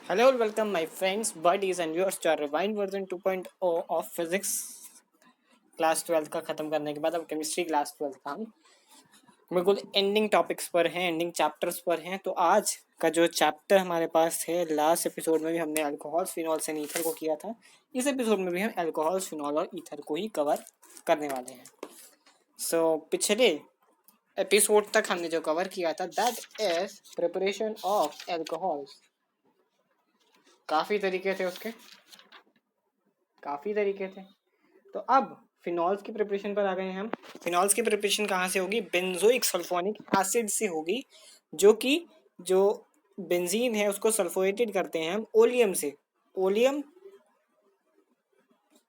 Hello and welcome my friends, buddies and viewers to our rewind version 2.0 of physics class 12 का खत्म करने के बाद अब केमिस्ट्री क्लास 12 का हम बिल्कुल एंडिंग टॉपिक्स पर हैं, एंडिंग चैप्टर्स पर हैं। तो आज का जो चैप्टर हमारे पास है, लास्ट एपिसोड में भी हमने अल्कोहल फिनॉल एंड ईथर को किया था। इस एपिसोड में भी हम अल्कोहल फिनॉल और ईथर को ही कवर करने वाले हैं। पिछले एपिसोड तक हमने जो कवर किया था that is preparation of alcohols. काफ़ी तरीके थे उसके, काफ़ी तरीके थे। तो अब फिनॉल्स की प्रिपरेशन पर आ गए हैं हम। फिनॉल्स की प्रिपरेशन कहाँ से होगी? बेंजोइक सल्फोनिक एसिड से होगी, जो कि जो बेंजीन है उसको सल्फोनेटेड करते हैं हम ओलियम से। ओलियम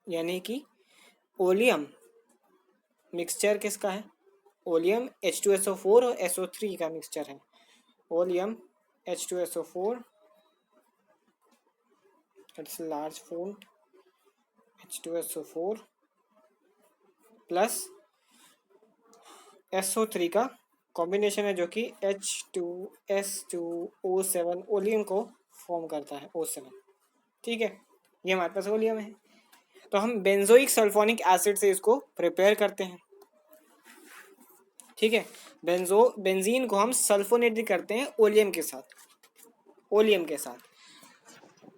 यानी कि ओलियम मिक्सचर किसका है? ओलियम H2SO4 और SO3 का मिक्सचर है। Oleum H2SO4, it's large font, H2SO4 plus SO3 का कॉम्बिनेशन है, जो कि H2S2O7 ओलियम को फॉर्म करता है, O7। ठीक है, ये हमारे पास ओलियम है। तो हम बेंजोइक सल्फोनिक एसिड से इसको प्रिपेयर करते हैं। ठीक है, बेंजीन को हम सल्फोनेट करते हैं ओलियम के साथ, ओलियम के साथ।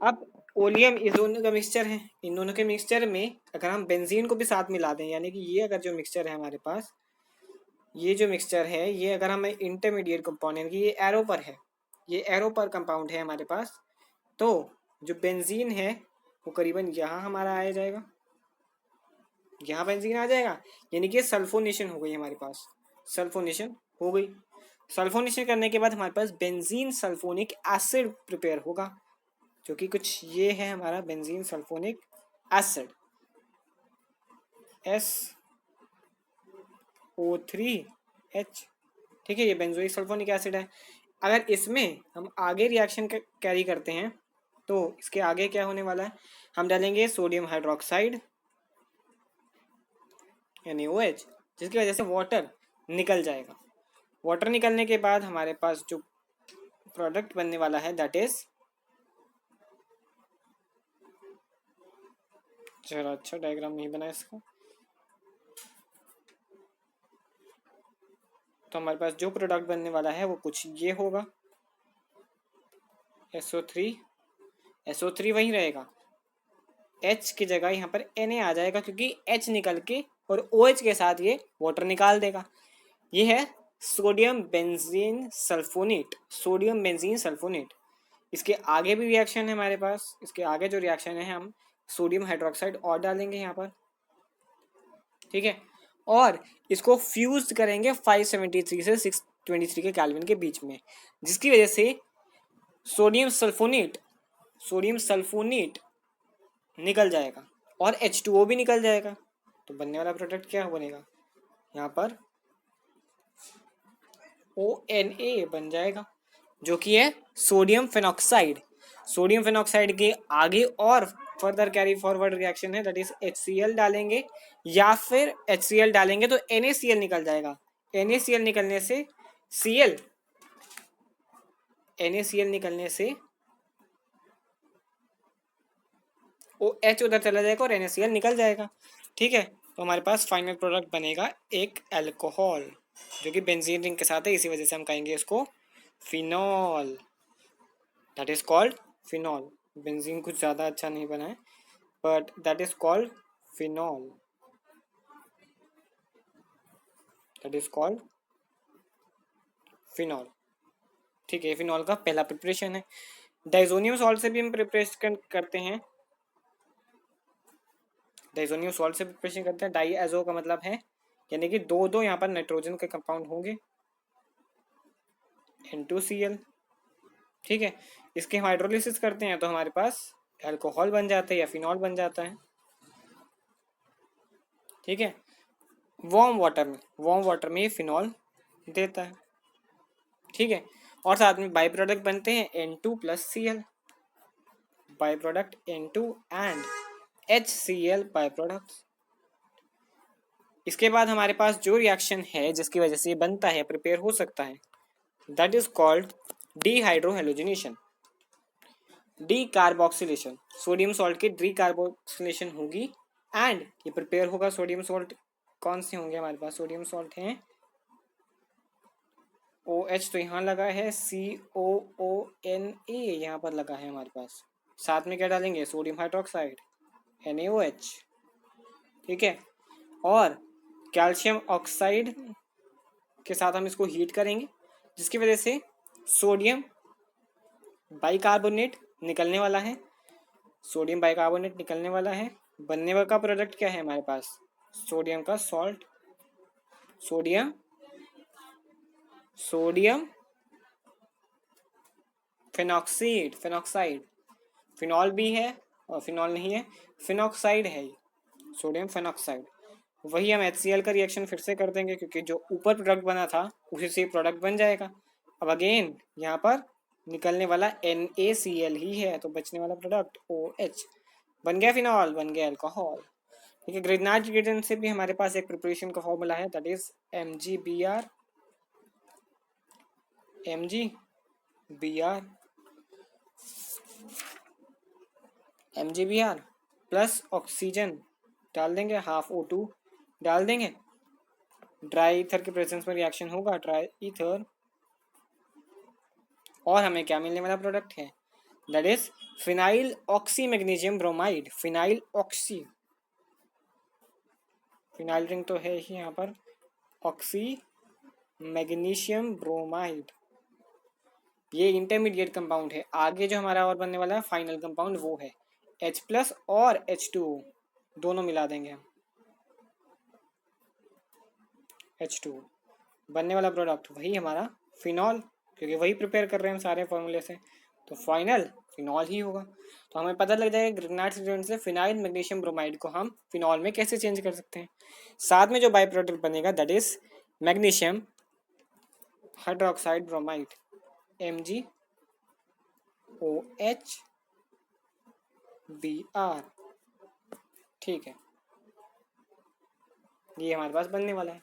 अब ओलियम इस दोनों का मिक्सचर है, इन दोनों के मिक्सचर में अगर हम बेंजीन को भी साथ मिला दें, यानी कि ये अगर जो मिक्सचर है हमारे पास, ये जो मिक्सचर है, ये अगर हमें इंटरमीडिएट कंपाउंड की, ये एरो पर है, ये एरो पर कंपाउंड है हमारे पास, तो जो बेंजीन है वो करीबन यहाँ हमारा आ जाएगा, यहाँ बेंजीन आ जाएगा, यानी कि सल्फोनेशन हो गई हमारे पास, सल्फोनेशन हो गई। सल्फोनेशन करने के बाद हमारे पास बेंजीन सल्फोनिक एसिड प्रिपेयर होगा, जो कि कुछ ये है हमारा बेंजीन सल्फोनिक एसिड SO3H। ठीक है, ये बेंजोइक सल्फोनिक एसिड है। अगर इसमें हम आगे रिएक्शन कैरी करते हैं तो इसके आगे क्या होने वाला है? हम डालेंगे सोडियम हाइड्रोक्साइड NaOH, जिसकी वजह से वाटर निकल जाएगा। वाटर निकलने के बाद हमारे पास जो प्रोडक्ट बनने वाला है दैट इज, जरा अच्छा डायग्राम नहीं बना इसका, तो हमारे पास जो प्रोडक्ट बनने वाला है वो कुछ ये होगा, SO3 वहीं रहेगा, H की जगह यहाँ पर Na आ जाएगा, क्योंकि H निकल के और OH के साथ ये वाटर निकाल देगा। ये है sodium benzene sulphonate, sodium benzene sulphonate. इसके आगे भी रिएक्शन है हमारे पास, इसके आगे जो रिएक्शन है हम सोडियम हाइड्रोक्साइड और डालेंगे यहाँ पर। ठीक है, और इसको फ्यूज करेंगे 573 से 623 के केल्विन के बीच में, जिसकी वजह से सोडियम सल्फोनेट निकल जाएगा और H2O भी निकल जाएगा। तो बनने वाला प्रोडक्ट क्या बनेगा? यहाँ पर ONA बन जाएगा, जो कि है सोडियम फेनॉक्साइड। सोडियम फेनॉक्साइड के आगे और फर्दर कैरी फॉरवर्ड रिएक्शन है, दैट इज HCl डालेंगे, या फिर HCl डालेंगे तो NaCl निकल जाएगा। NaCl निकलने से Cl, NaCl निकलने से OH उधर चला जाएगा और NaCl निकल जाएगा। ठीक है, तो हमारे पास फाइनल प्रोडक्ट बनेगा एक अल्कोहल, जो कि बेंजीन रिंग के साथ है, इसी वजह से हम कहेंगे इसको phenol, that is called phenol. Benzene कुछ ज़्यादा अच्छा नहीं बना है, but that is called phenol, that is called phenol. ठीक है, फिनॉल का पहला प्रिपरेशन है। डाइजोनियम सॉल्ट से भी हम प्रिपरेशन करते हैं, डाइजोनियम सॉल्ट से प्रिपरेशन करते हैं। डाई एजो का मतलब है, यानी कि दो दो यहाँ पर नाइट्रोजन के कंपाउंड होंगे, N2Cl। ठीक है, इसके हम हाइड्रोलिसिस करते हैं तो हमारे पास अल्कोहल बन जाता है या फिनॉल बन जाता है। ठीक है, वार्म वाटर में ये फिनॉल देता है। ठीक है, और साथ में बाई प्रोडक्ट बनते हैं N2 plus Cl, by product N2 and HCl by product. इसके बाद हमारे पास जो रिएक्शन है जिसकी वजह से ये बनता है, प्रिपेयर हो सकता है, that is called dehydrohalogenation. D carboxylation, sodium salt की डी कार्बोक्सिलेशन होगी एंड ये प्रिपेयर होगा। सोडियम सॉल्ट कौन से होंगे हमारे पास? सोडियम सॉल्ट हैं OH तो यहाँ लगा है, COONA यहाँ पर लगा है हमारे पास। साथ में क्या डालेंगे? सोडियम हाइड्रोक्साइड NaOH, ठीक है। और कैल्शियम ऑक्साइड के साथ हम इसको हीट करेंगे, जिसकी वजह से सोडियम बाइकार्बोनेट निकलने वाला है। सोडियम बाइकार्बोनेट निकलने वाला है। बनने वाला का प्रोडक्ट क्या है हमारे पास? सोडियम का सॉल्ट, सोडियम फिनॉक्साइड, फिनॉल भी है और फिनॉल नहीं है, फिनॉक्साइड है ये, सोडियम फिनॉक्साइड। वही हम HCl का रिएक्शन फिर से कर देंगे, क्योंकि जो ऊपर प्रोडक्ट बना था उसी से प्रोडक्ट बन जाएगा। अब अगेन यहाँ पर निकलने वाला NaCl ही है, तो बचने वाला प्रोडक्ट OH बन गया, फिनॉल बन गया, अल्कोहल। ठीक है। ग्रिग्नार्ड रिएजेंट से भी हमारे पास एक प्रिपरेशन का फॉर्मूला है, that is MgBr plus oxygen डाल देंगे, हाफ O2 डाल देंगे, ड्राई ईथर के प्रेजेंस में रिएक्शन होगा, ड्राई ईथर, और हमें क्या मिलने वाला प्रोडक्ट है? That is phenyl oxy magnesium bromide. Phenyl oxy, phenyl ring तो है ही यहाँ पर, ऑक्सी मैग्नीशियम ब्रोमाइड, ये इंटरमीडिएट कंपाउंड है। आगे जो हमारा और बनने वाला है फाइनल कंपाउंड वो है H+ और H2O दोनों मिला देंगे हम, H2O बनने वाला प्रोडक्ट वही हमारा फिनॉल, क्योंकि वही प्रिपेयर कर रहे हैं हम सारे फॉर्मूले से, तो फाइनल फिनॉल ही होगा। तो हमें पता लग जाएगा ग्रिग्नार्ड रिएजेंट से फिनाइल मैग्नीशियम ब्रोमाइड को हम फिनॉल में कैसे चेंज कर सकते हैं। साथ में जो बाई प्रोडक्ट बनेगा that is magnesium hydroxide bromide, MgOHBr, ठीक है, ये हमारे पास बनने वाला है।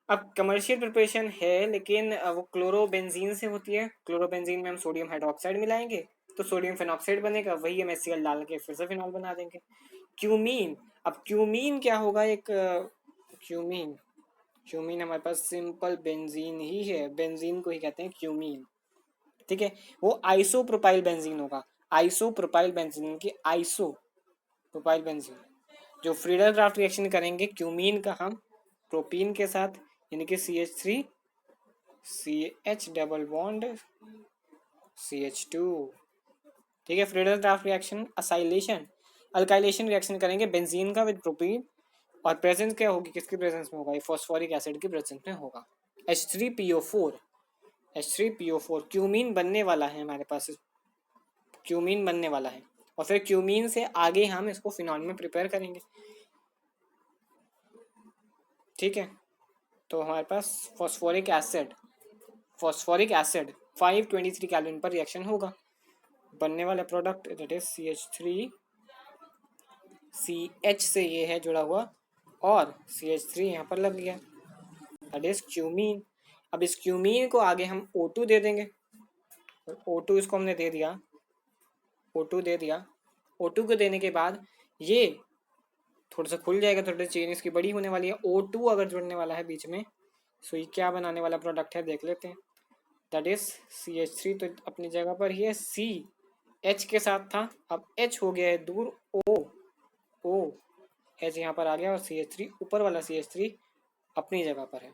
अब कमर्शियल प्रिपरेशन है, लेकिन वो क्लोरोबेंजीन से होती है। क्लोरोबेंजीन में हम सोडियम हाइड्रोक्साइड मिलाएंगे तो सोडियम फिनॉक्साइड बनेगा, वही हम HCl डाल के फिर से फिनॉल बना देंगे। क्यूमीन, अब क्यूमीन क्या होगा? एक क्यूमीन हमारे पास सिंपल बेंजीन ही है, बेंजीन को ही कहते हैं क्यूमीन, ठीक है। वो आइसोप्रोपाइल बेंजीन होगा, आइसोप्रोपाइल बेंजीन की आइसोप्रोपाइल बेंजीन। जो फ्रीडल क्राफ्ट रिएक्शन करेंगे क्यूमीन का हम प्रोपीन के साथ, यानी कि CH3 CH double bond CH2, ठीक है। Friedel craft reaction acylation alkylation reaction करेंगे बेंजीन का विद प्रोपीन, और प्रेजेंस क्या होगी? किसकी प्रेजेंस में होगा? ये फॉस्फोरिक एसिड की प्रेजेंस में होगा, H3PO4 क्यूमीन बनने वाला है हमारे पास, क्यूमीन बनने वाला है। और फिर क्यूमीन से आगे हम इसको फिनॉल में प्रिपेयर करेंगे, ठीक है। तो हमारे पास फॉस्फोरिक एसिड 523 केल्विन पर रिएक्शन होगा, बनने वाला product that is CH3 CH से ये है जुड़ा हुआ, और CH3 यहाँ पर लग गया, दैट इज क्यूमीन। अब इस क्यूमीन को आगे हम O2 दे देंगे, O2 इसको हमने दे दिया, O2 को देने के बाद ये थोड़ा सा खुल जाएगा, थोड़ी चेन इसकी बड़ी होने वाली है। O2 अगर जुड़ने वाला है बीच में, सो ये क्या बनाने वाला प्रोडक्ट है देख लेते हैं, दैट इज CH3 तो अपनी जगह पर ही है, CH के साथ था, अब H हो गया है दूर, O H यहाँ पर आ गया, और CH3 ऊपर वाला CH3 अपनी जगह पर है,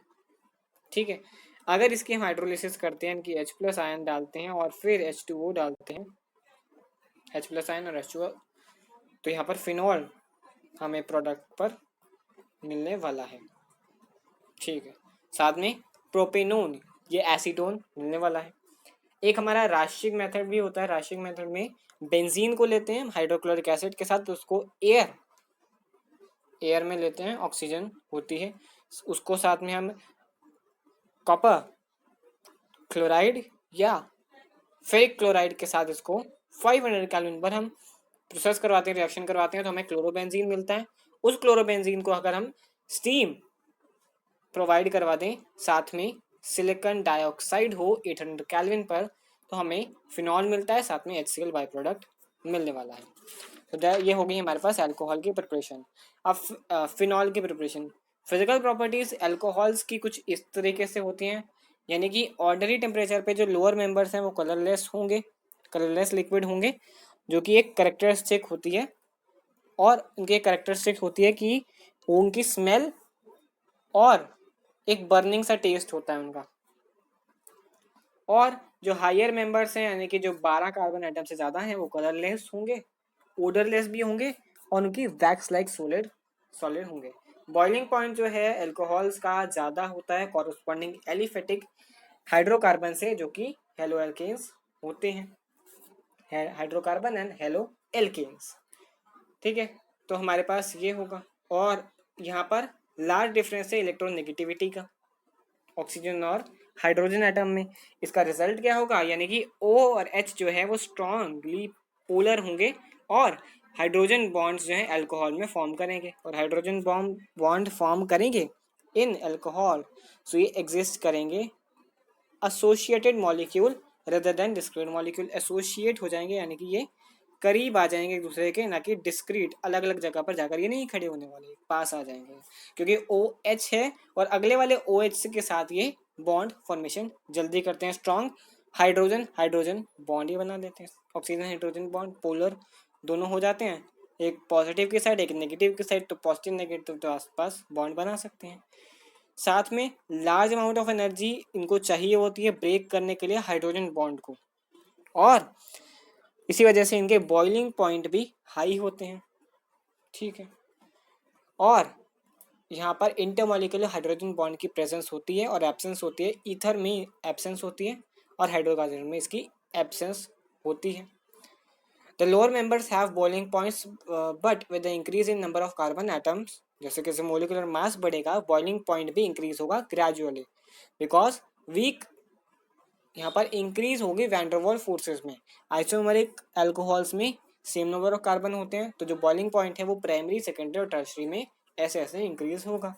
ठीक है। अगर इसकी हम हाइड्रोलिसिस करते हैं कि H+ आयन डालते हैं और फिर H2O डालते हैं, H+ आयन और H2O, तो यहाँ पर फिनॉल हमें प्रोडक्ट पर मिलने वाला है, ठीक है। साथ में प्रोपेनोन, ये एसीटोन मिलने वाला है। एक हमारा राशिक मेथड भी होता है, राशिक मेथड में बेंजीन को लेते हैं हाइड्रोक्लोरिक एसिड के साथ, तो उसको एयर में लेते हैं, ऑक्सीजन होती है, उसको साथ में हम कॉपर क्लोराइड या फेरिक क्लोराइड के साथ इसको 500 केल्विन पर हम प्रोसेस करवाते हैं, रिएक्शन करवाते हैं, तो हमें क्लोरोबेंजीन मिलता है। उस क्लोरोबेंजीन को अगर हम स्टीम प्रोवाइड करवा दें, साथ में सिलिकॉन डाइऑक्साइड हो 800 केल्विन पर, तो हमें फिनॉल मिलता है, साथ में HCl बाई प्रोडक्ट मिलने वाला है। तो ये हो गई हमारे पास अल्कोहल की प्रिपरेशन। अब फिनॉल की प्रिपरेशन। फिजिकल प्रॉपर्टीज अल्कोहल्स की कुछ इस तरीके से होती हैं, यानी कि ऑर्डनरी टेम्परेचर पे जो लोअर मेंबर्स हैं वो कलरलेस होंगे, कलरलेस लिक्विड होंगे, जो कि एक करेक्टरिस्टिक होती है। और उनकी करेक्टरिस्टिक होती है कि उनकी स्मेल और एक बर्निंग सा टेस्ट होता है उनका। और जो हायर मेंबर्स हैं, यानी कि जो 12 कार्बन आइटम से ज़्यादा हैं, वो कलरलेस होंगे, ओडरलेस भी होंगे, और उनकी वैक्स लाइक सॉलिड सॉलिड होंगे। बॉइलिंग पॉइंट जो है अल्कोहल्स का ज़्यादा होता है कॉरस्पॉन्डिंग एलिफेटिक हाइड्रोकार्बन से, जो कि हेलो एल्केन्स होते हैं, हाइड्रोकार्बन एंड हेलो एल्केन्स। ठीक है, तो हमारे पास ये होगा। और यहाँ पर लार्ज डिफरेंस है इलेक्ट्रोनेगेटिविटी का ऑक्सीजन और हाइड्रोजन एटम में। इसका रिजल्ट क्या होगा, यानी कि O और H जो है वो स्ट्रॉन्गली पोलर होंगे, और हाइड्रोजन बॉन्ड्स जो हैं अल्कोहल में फॉर्म करेंगे, और हाइड्रोजन बॉन्ड फॉर्म करेंगे इन अल्कोहल, सो ये एग्जिस्ट करेंगे associated molecule rather than discrete molecule. Associate हो जाएंगे, यानी कि ये करीब आ जाएंगे एक दूसरे के, ना कि डिस्क्रीट अलग अलग जगह पर जाकर ये नहीं खड़े होने वाले, पास आ जाएंगे, क्योंकि OH है और अगले वाले OH के साथ ये बॉन्ड फॉर्मेशन जल्दी करते हैं। स्ट्रॉन्ग हाइड्रोजन हाइड्रोजन बॉन्ड ये बना देते हैं, ऑक्सीजन हाइड्रोजन बॉन्ड पोलर दोनों हो जाते हैं, एक पॉजिटिव की साइड एक नेगेटिव की साइड, तो पॉजिटिव नेगेटिव तो आसपास बॉन्ड बना सकते हैं। साथ में लार्ज अमाउंट ऑफ एनर्जी इनको चाहिए होती है ब्रेक करने के लिए हाइड्रोजन बॉन्ड को, और इसी वजह से इनके बॉइलिंग पॉइंट भी हाई होते हैं। ठीक है, और यहाँ पर इंटरमॉलिक्यूलर हाइड्रोजन बॉन्ड की प्रेजेंस होती है और एब्सेंस होती है। ईथर में एब्सेंस होती है और हाइड्रोकार्बन में इसकी एब्सेंस होती है। The lower members have boiling points but with the increase in number of carbon atoms, जैसे जैसे मोलिकुलर मास बढ़ेगा बॉइलिंग पॉइंट भी इंक्रीज होगा ग्रेजुअली, बिकॉज वीक यहाँ पर इंक्रीज होगी वैंडरवॉल फोर्सेस में। आइसोमरिक अल्कोहल्स में सेम नंबर ऑफ कार्बन होते हैं, तो जो बॉइलिंग पॉइंट है वो प्राइमरी सेकेंडरी और टर्शरी में ऐसे ऐसे इंक्रीज होगा।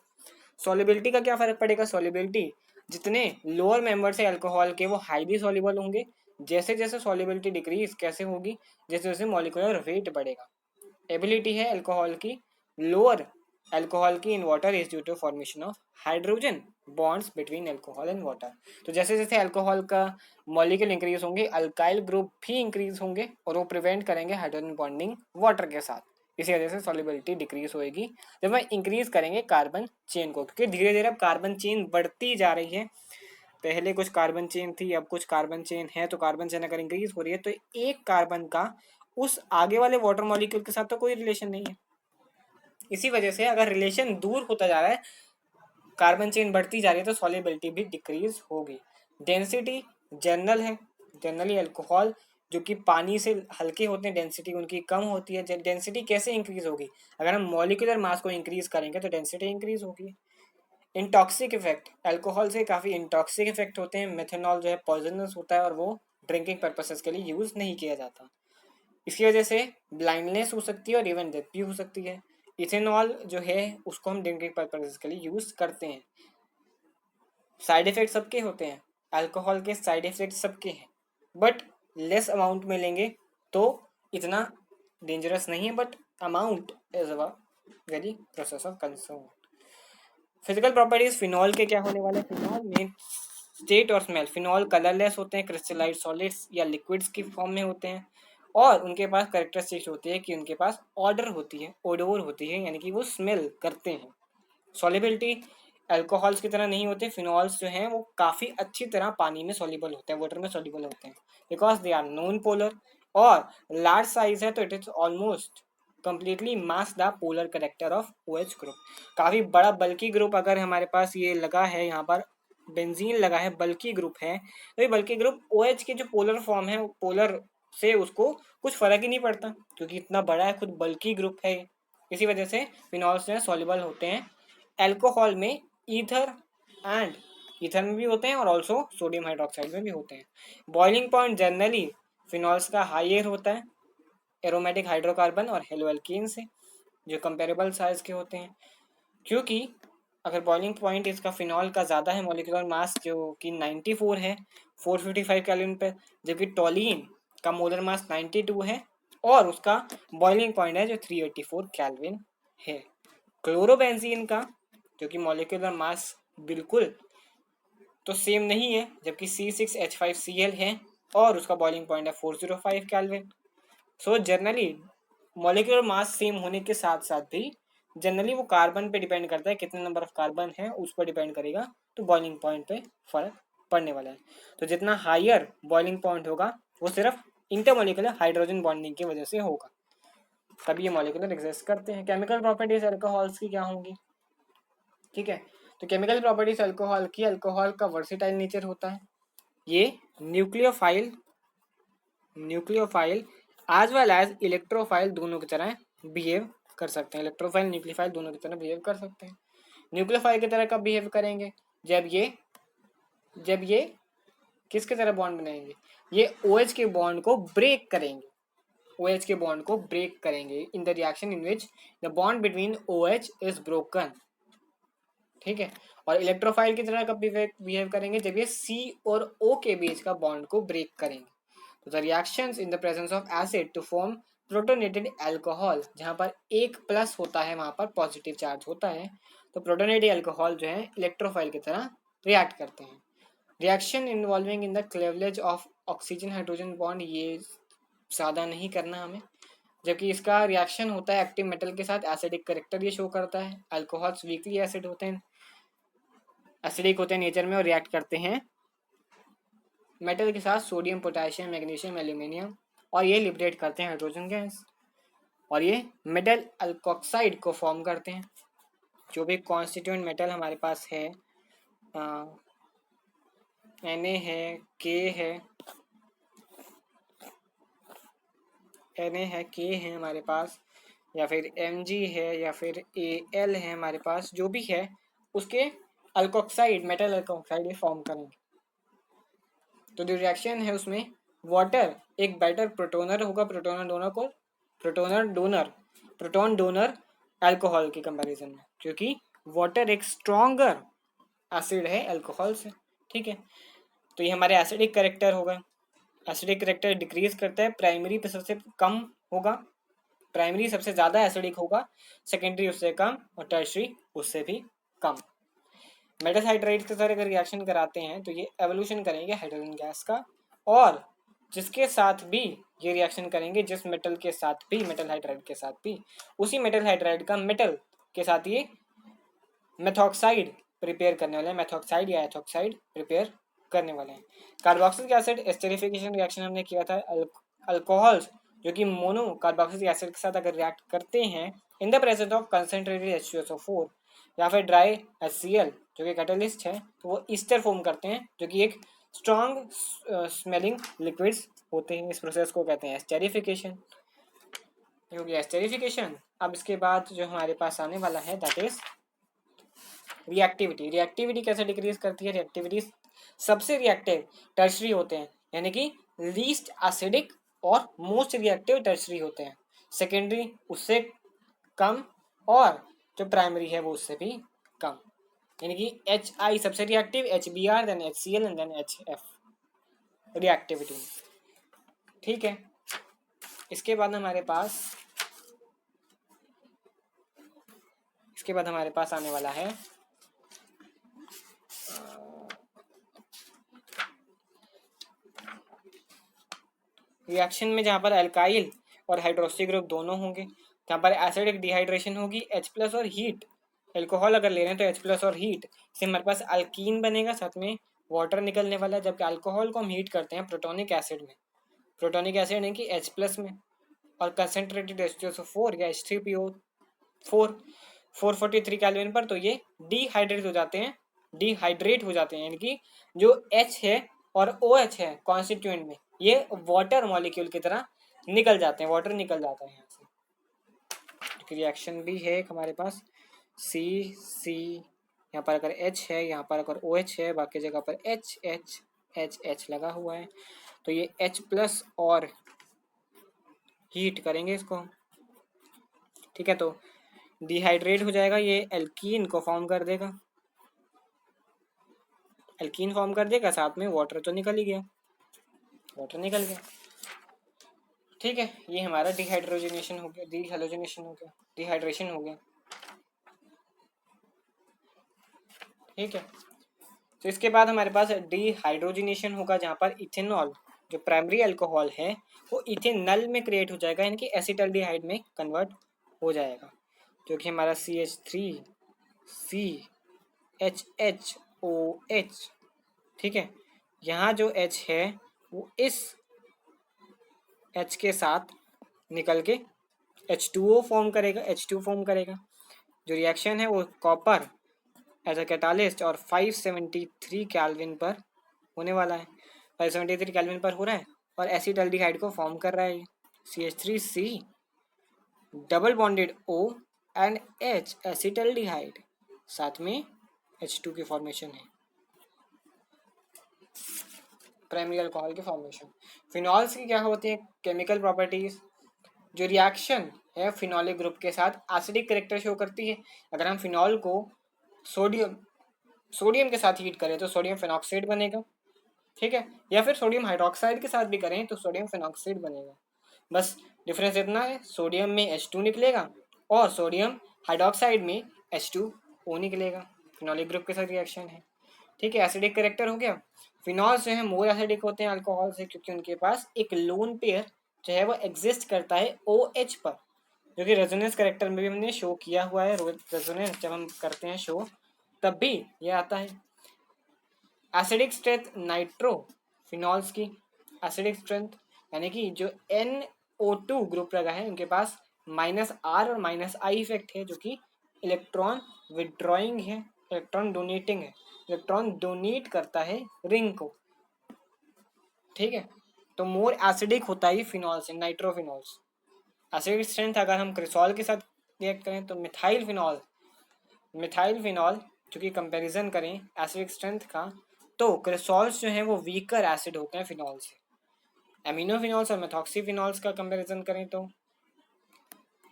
सॉलिबिलिटी का क्या फर्क पड़ेगा, सॉलिबिलिटी जितने लोअर मेंबर्स है अल्कोहल के वो हाईली सॉल्युबल होंगे, जैसे जैसे सॉलिबिलिटी डिक्रीज कैसे होगी, जैसे जैसे मॉलिक्यूलर वेट बढ़ेगा। एबिलिटी है अल्कोहल की लोअर अल्कोहल की in water is due to formation of hydrogen bonds between alcohol and water. तो जैसे जैसे अल्कोहल का मॉलिक्यूल इंक्रीज होंगे अल्काइल ग्रुप भी इंक्रीज होंगे, और वो प्रिवेंट करेंगे हाइड्रोजन बॉन्डिंग वाटर के साथ। इसी वजह से सॉल्युबिलिटी डिक्रीज होएगी जब वह इंक्रीज करेंगे कार्बन चेन को, क्योंकि धीरे धीरे अब कार्बन चेन बढ़ती जा रही है। पहले कुछ कार्बन चेन थी, अब कुछ कार्बन चेन है, तो कार्बन चेन अगर इंक्रीज हो रही है तो एक कार्बन का उस आगे वाले वाटर मॉलिक्यूल के साथ तो कोई रिलेशन नहीं है। इसी वजह से अगर रिलेशन दूर होता जा रहा है, कार्बन चेन बढ़ती जा रही है, तो सॉल्युबिलिटी भी डिक्रीज होगी। डेंसिटी जनरल है, जनरली अल्कोहल जो कि पानी से हल्के होते हैं डेंसिटी उनकी कम होती है। डेंसिटी कैसे इंक्रीज होगी, अगर हम मॉलिक्यूलर मास को इंक्रीज करेंगे तो डेंसिटी इंक्रीज होगी। इंटॉक्सिक इफेक्ट, अल्कोहल से काफ़ी इंटॉक्सिक इफेक्ट होते हैं। मेथनॉल जो है पॉइजनस होता है और वो ड्रिंकिंग पर्पसेस के लिए यूज़ नहीं किया जाता। इसकी वजह से ब्लाइंडनेस हो सकती है और इवन डेथ भी हो सकती है। इथेनॉल जो है उसको हम ड्रिंकिंग पर्पसेस के लिए यूज़ करते हैं। साइड इफेक्ट सबके होते हैं, अल्कोहल के साइड इफेक्ट सबके हैं, बट लेस अमाउंट में लेंगे तो इतना डेंजरस नहीं है, but amount is a very process of concern. Physical properties phenol के क्या होने वाले हैं, फिनॉल में स्टेट और स्मेल। फिनॉल कलरलेस होते हैं, क्रिस्टलाइज सॉलिड्स या लिक्विड्स की फॉर्म में होते हैं, और उनके पास करेक्टरिस्टिक्स होती है कि उनके पास ऑर्डर होती है, ओडोर होती है, यानी कि वो स्मेल करते हैं। सॉलिबिलिटी अल्कोहल्स की तरह नहीं होते, फिनॉल्स जो हैं वो काफ़ी अच्छी तरह पानी में सॉल्युबल होते हैं, वाटर में सॉल्युबल होते हैं, because they are non polar, और लार्ज साइज है तो it is almost completely mask the polar character of OH group. काफ़ी बड़ा बल्कि ग्रुप अगर हमारे पास ये लगा है, यहाँ पर बेंजीन लगा है, बल्कि ग्रुप है, तो ये बल्कि ग्रुप OH की जो पोलर फॉर्म है पोलर से उसको कुछ फर्क ही नहीं पड़ता, क्योंकि इतना बड़ा है, खुद बल्कि ग्रुप है। इसी वजह से फिनॉल्स जो है सॉल्युबल होते हैं अल्कोहल में, ईथर एंड ईथर में भी होते हैं और ऑल्सो सोडियम हाइड्रोक्साइड में भी होते हैं। बॉइलिंग पॉइंट जनरली फिनॉल्स का हायर होता है एरोमेटिक हाइड्रोकार्बन और हेलोएल्कीन से, जो कंपेरेबल साइज के होते हैं, क्योंकि अगर बॉइलिंग पॉइंट इसका फिनॉल का ज़्यादा है, मॉलिक्यूलर मास जो कि 94 है 455 केल्विन पे, जबकि टोलीन का मोलर मास 92 है और उसका बॉइलिंग पॉइंट है जो 384 केल्विन है। क्लोरोबेंजीन का जो कि मॉलिक्यूलर मास बिल्कुल तो सेम नहीं है, जबकि C6H5Cl है और उसका बॉइलिंग पॉइंट है 405 kelvin. So generally molecular mass same होने के साथ साथ भी जनरली वो कार्बन पे डिपेंड करता है, कितने नंबर ऑफ कार्बन है उस पर डिपेंड करेगा, तो बॉइलिंग पॉइंट पे फर्क पड़ने वाला है। तो जितना हायर बॉइलिंग पॉइंट होगा वो सिर्फ इंटरमोलिकुलर हाइड्रोजन बॉन्डिंग की वजह से होगा, तभी ये मॉलिक्यूलर एग्जिस्ट करते हैं। केमिकल प्रॉपर्टीज अल्कोहल्स की क्या होंगी? ठीक है, तो केमिकल प्रॉपर्टीज अल्कोहल की, अल्कोहल का वर्सेटाइल नेचर होता है, ये nucleophile as well as electrophile दोनों की तरह बिहेव कर सकते हैं। इलेक्ट्रोफाइल न्यूक्लियोफाइल दोनों की तरह बिहेव कर सकते हैं। न्यूक्लियोफाइल की तरह कब बिहेव करेंगे? जब ये किसके तरह बॉन्ड बनाएंगे? ये OH के बॉन्ड को ब्रेक करेंगे। OH के बॉन्ड को ब्रेक करेंगे in the reaction in which the bond between OH is broken. ठीक है, और इलेक्ट्रोफाइल की तरह कब बिहेव करेंगे? जब ये C और O के बीच का बॉन्ड को ब्रेक करेंगे। तो the reactions in the presence of acid to form protonated alcohol, जहाँ पर एक प्लस होता है वहाँ पर पॉजिटिव चार्ज होता है, तो प्रोटोनेटेड अल्कोहल जो है इलेक्ट्रोफाइल की तरह रिएक्ट करते हैं। Reaction involving in the cleavage of oxygen hydrogen bond, ये ज़्यादा नहीं करना हमें, जबकि इसका रिएक्शन होता है एक्टिव मेटल के साथ, एसिडिक करेक्टर ये शो करता है। अल्कोहल्स वीकली एसिड होते हैं, एसिडिक होते हैं नेचर में और रिएक्ट करते हैं मेटल के साथ, सोडियम पोटेशियम मैग्नीशियम एल्यूमिनियम, और ये लिबरेट करते हैं हाइड्रोजन गैस, और ये मेटल अल्कोक्साइड को फॉर्म करते हैं। जो भी कॉन्स्टिट्यूएंट मेटल हमारे पास है, Na है, K है, Na है, K है हमारे पास, या फिर Mg है, या फिर Al है हमारे पास, जो भी है उसके अल्कोक्साइड, मेटल अल्कोक्साइड ये फॉर्म करेंगे। तो जो रिएक्शन है उसमें वाटर एक बेटर प्रोटोनर होगा, प्रोटोन डोनर अल्कोहल के कंपैरिजन में, क्योंकि वाटर एक स्ट्रॉन्गर एसिड है अल्कोहल से। ठीक है, तो ये हमारे एसिडिक करेक्टर होगा। एसिडिक करेक्टर डिक्रीज करता है, प्राइमरी पे सबसे कम होगा, प्राइमरी सबसे ज़्यादा एसिडिक होगा, सेकेंडरी उससे कम, और टर्शरी उससे भी कम। मेटल हाइड्राइड के साथ अगर रिएक्शन कराते हैं तो ये एवोल्यूशन करेंगे हाइड्रोजन गैस का, और जिसके साथ भी ये रिएक्शन करेंगे, जिस मेटल के साथ भी, मेटल हाइड्राइड के साथ भी, उसी मेटल हाइड्राइड का मेटल के साथ ये मेथॉक्साइड प्रिपेयर करने वाले हैं, मेथॉक्साइड या एथॉक्साइड प्रिपेयर करने वाले हैं। कार्बोक्सिलिक एसिड एस्टेरिफिकेशन रिएक्शन हमने किया था। अल्कोहल्स जो कि मोनो कार्बोक्सिलिक एसिड के साथ अगर रिएक्ट करते हैं इन the presence of concentrated H2SO4 या फिर ड्राई HCl जो कि कैटलिस्ट है, तो वो ईस्टर फॉर्म करते हैं, जो कि एक स्ट्रॉन्ग स्मेलिंग लिक्विड्स होते हैं। इस प्रोसेस को कहते हैं एस्टेरिफिकेशन। हो गया एस्टेरिफिकेशन। अब इसके बाद जो हमारे पास आने वाला है दैट इज रिएक्टिविटी। रिएक्टिविटी कैसे डिक्रीज करती है? रिएक्टिविटी सबसे रिएक्टिव टर्शरी होते हैं, यानी कि लीस्ट एसिडिक और मोस्ट रिएक्टिव टर्शरी होते हैं, सेकेंडरी उससे कम, और जो प्राइमरी है वो उससे भी कम, यानी कि HI सबसे reactive, HBr, then HCl and then HF reactivity. ठीक है, इसके बाद हमारे पास आने वाला है रिएक्शन में जहाँ पर अल्काइल और हाइड्रोक्सी ग्रुप दोनों होंगे, जहाँ पर एसिडिक डिहाइड्रेशन होगी, H+ और हीट, एल्कोहल अगर ले रहे हैं तो H+ और हीट से हमारे पास अल्कीन बनेगा, साथ में वाटर निकलने वाला है, जबकि अल्कोहल को हम हीट करते हैं प्रोटोनिक एसिड में, प्रोटोनिक एसिड यानी कि H+ में, और कंसनट्रेटेड H2SO4 या H3PO4 443 केल्विन पर, तो ये डिहाइड्रेट हो जाते हैं, यानी कि जो H है और OH है कॉन्स्टिट्यूएंट में, ये वाटर मॉलिक्यूल की तरह निकल जाते हैं, वाटर निकल जाता है यहाँ से। रिएक्शन भी है एक हमारे पास C यहाँ पर अगर H है, यहाँ पर अगर OH है, बाकी जगह पर H लगा हुआ है, तो ये H+ और हीट करेंगे इसको। ठीक है, तो डिहाइड्रेट हो जाएगा, ये एल्कीन को फॉर्म कर देगा, एल्कीन फॉर्म कर देगा, साथ में वाटर तो निकल ही गया, वाटर निकल गया। ठीक है, ये हमारा डिहाइड्रोजनेशन हो गया, डिहाइड्रोजनेशन हो गया, डिहाइड्रेशन हो गया। ठीक है, तो इसके बाद हमारे पास डिहाइड्रोजनेशन होगा, जहाँ पर इथेनॉल जो प्राइमरी अल्कोहल है वो इथेनल में क्रिएट हो जाएगा, यानी कि एसिटल्डिहाइड में कन्वर्ट हो जाएगा, जो कि हमारा CH3CHHOH। ठीक है, यहाँ जो H है वो इस H के साथ निकल के H2O फॉर्म करेगा, H2 फॉर्म करेगा। जो रिएक्शन है वो कॉपर एज अ कैटालिस्ट और 573 केल्विन पर होने वाला है, 573 केल्विन पर हो रहा है, और एसिटल्डिहाइड को फॉर्म कर रहा है। CH3C double bonded O and H acetaldehyde, साथ में H2 की फॉर्मेशन है, प्राइमरी अल्कोहल की फॉर्मेशन। फिनॉल्स की क्या होती है केमिकल प्रॉपर्टीज? जो रिएक्शन है फिनॉलिक ग्रुप के साथ एसिडिक कैरेक्टर शो करती है। अगर हम फिनॉल को सोडियम के साथ हीट करें तो सोडियम फिनॉक्साइड बनेगा, ठीक है, या फिर सोडियम हाइड्रोक्साइड के साथ भी करें तो सोडियम फिनॉक्साइड बनेगा। बस डिफरेंस इतना है, सोडियम में H2 निकलेगा और सोडियम हाइड्रोक्साइड में H2O निकलेगा। फिनॉलिक ग्रुप के साथ रिएक्शन है, ठीक है। एसिडिक कैरेक्टर हो गया। फिनॉल्स जो है मोर एसिडिक होते हैं अल्कोहल से, क्योंकि उनके पास एक लोन पेयर जो है वो एग्जिस्ट करता है OH पर, जो कि रेजोनेंस कैरेक्टर में भी हमने शो किया हुआ है। रेजोनेंस जब हम करते हैं शो तब भी ये आता है। एसिडिक स्ट्रेंथ नाइट्रो फिनॉल्स की एसिडिक स्ट्रेंथ, यानी कि जो NO2 ग्रुप लगा है उनके पास -R और -I इफेक्ट है, जो कि इलेक्ट्रॉन विड्रॉइंग है, इलेक्ट्रॉन डोनेटिंग है, इलेक्ट्रॉन डोनेट करता है रिंग को, ठीक है। तो मोर एसिडिक होता है फिनॉल से, नाइट्रोफिनॉल्स। एसिडिक स्ट्रेंथ अगर हम क्रिसॉल के साथ रिएक्ट करें तो मिथाइल फिनॉल जो कि कंपैरिजन करें एसिडिक स्ट्रेंथ का, तो क्रिसॉल्स जो हैं वो वीकर एसिड होते हैं फिनॉल से। एमिनोफिनॉल्स और मेथॉक्सीफिनॉल्स का कंपैरिजन करें तो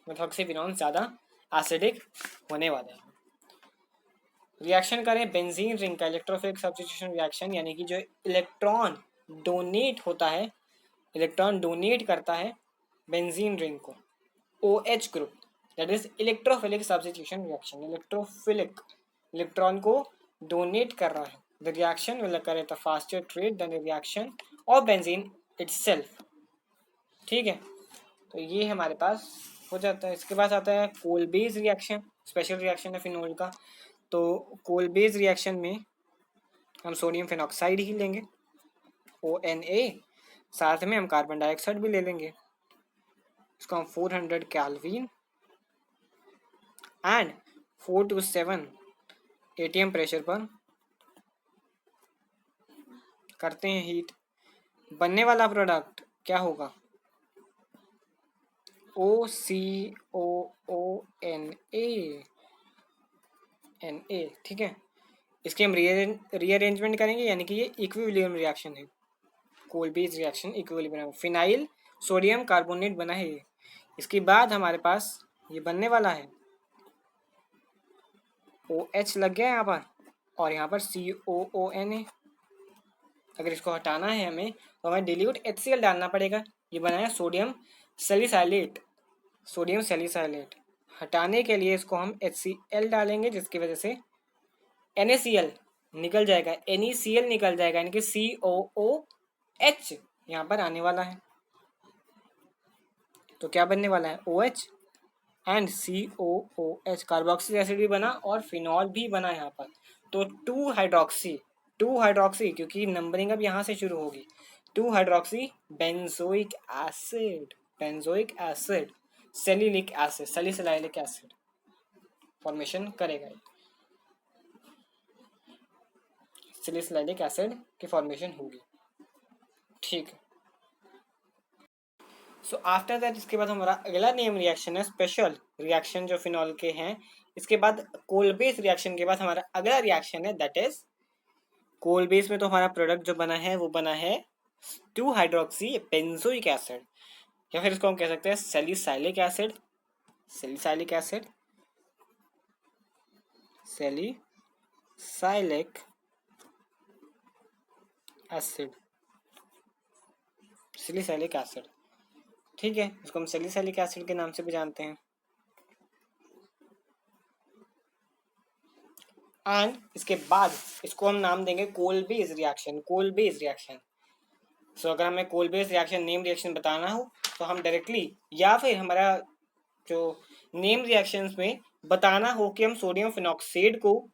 मेथॉक्सीफिनॉल ज़्यादा एसिडिक होने वाले हैं। रिएक्शन करें बेंजीन रिंग का इलेक्ट्रोफिलिक सब्स्टिट्यूशन रिएक्शन, यानी कि जो इलेक्ट्रॉन डोनेट होता है, इलेक्ट्रॉन डोनेट करता है बेंजीन रिंग को OH group, that is electrophilic substitution reaction. Electrophilic, electron को डोनेट कर रहा है। The reaction will occur at a faster rate than the reaction of benzene itself, ठीक है। तो ये हमारे पास हो जाता है। इसके बाद आता है कोलबेज रिएक्शन, स्पेशल रिएक्शन है फिनोल का। तो कोलबेज रिएक्शन में हम सोडियम फिनॉक्साइड ही लेंगे ONA, साथ में हम कार्बन डाइऑक्साइड भी ले लेंगे। इसको हम 400 kelvin and 4 to 7 ATM pressure पर करते हैं हीट। बनने वाला प्रोडक्ट क्या होगा? OCOONA, ठीक है। इसके हम रीअरेंजमेंट करेंगे, यानी कि ये इक्विलिब्रियम रिएक्शन है, Kolbe's reaction equilibrium. Phenyl sodium carbonate बना है ये। इसके बाद हमारे पास ये बनने वाला है, OH लग गया यहाँ पर और यहाँ पर COONA। अगर इसको हटाना है हमें तो हमें डिल्यूट HCl डालना पड़ेगा। ये बना है सोडियम सैलिसाइलेट, सोडियम सैलिसाइलेट। हटाने के लिए इसको हम HCl डालेंगे, जिसकी वजह से NaCl निकल जाएगा, NeCl निकल जाएगा, यानी कि COOH यहाँ पर आने वाला है। तो क्या बनने वाला है? OH and COOH, carboxyl acid भी बना और फिनॉल भी बना यहाँ पर। तो 2 हाइड्रोक्सी, क्योंकि नंबरिंग अब यहाँ से शुरू होगी, 2 hydroxy benzoic acid salicylic acid, salicylic acid formation करेगा, सैलिसिलाइलिक एसिड की फॉर्मेशन होगी, ठीक है। सो आफ्टर दैट, इसके बाद हमारा अगला नेम रिएक्शन है स्पेशल रिएक्शन जो फिनॉल के हैं। इसके बाद कोलबेस रिएक्शन के बाद हमारा अगला रिएक्शन है, दैट इज कोलबेस में तो हमारा प्रोडक्ट जो बना है वो बना है 2 हाइड्रोक्सी बेंजोइक एसिड, या फिर इसको हम कह सकते हैं salicylic acid, salicylic acid, salicylic acid, ठीक है, इसको हम सैलिसाइलिक एसिड के नाम से भी जानते हैं। एंड इसके बाद इसको हम नाम देंगे कोलबेज रिएक्शन, कोलबेज रिएक्शन। सो अगर हमें कोलबेज रिएक्शन नेम रिएक्शन बताना हो तो हम डायरेक्टली, या फिर हमारा जो नेम रिएक्शंस में बताना हो कि हम सोडियम फिनॉक्साइड को